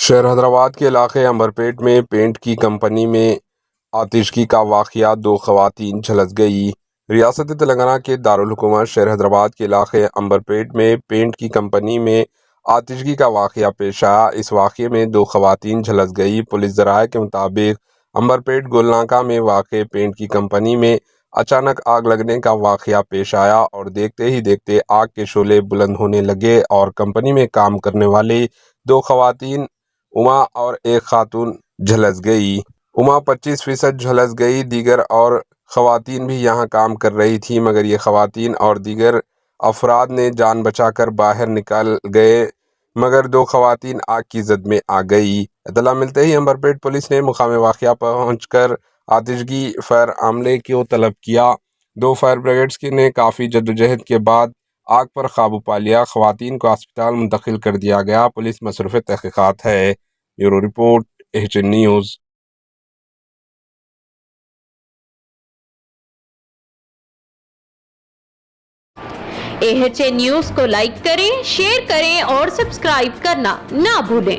شہر حیدرآباد کے علاقے امبرپیٹ میں پینٹ کی کمپنی میں آتشگی کا واقعہ، 2 خواتین جھلس گئی۔ ریاست تلنگانہ کے دارالحکومت شہر حیدرآباد کے علاقے امبرپیٹ میں پینٹ کی کمپنی میں آتشگی کا واقعہ پیش آیا۔ اس واقعے میں 2 خواتین جھلس گئی۔ پولیس ذرائع کے مطابق امبرپیٹ گول ناکہ میں واقع پینٹ کی کمپنی میں اچانک آگ لگنے کا واقعہ پیش آیا اور دیکھتے ہی دیکھتے آگ کے شعلے بلند ہونے لگے اور کمپنی میں کام کرنے والی 2 خواتین اما اور ایک خاتون جھلس گئی۔ اما 25% جھلس گئی۔ دیگر اور خواتین بھی یہاں کام کر رہی تھی، مگر یہ خواتین اور دیگر افراد نے جان بچا کر باہر نکل گئے، مگر 2 خواتین آگ کی زد میں آ گئی۔ اطلاع ملتے ہی امبرپیٹ پولیس نے مقام واقعہ پہنچ کر آتشگی فائر عملے کو طلب کیا۔ 2 فائر بریگیڈز نے کافی جدوجہد کے بعد آگ پر قابو پا لیا۔ خواتین کو ہسپتال منتقل کر دیا گیا۔ پولیس مصروف تحقیقات ہے۔ Bureau report, H N news. H N news کو لائک کریں، شیئر کریں اور سبسکرائب کرنا نہ بھولیں۔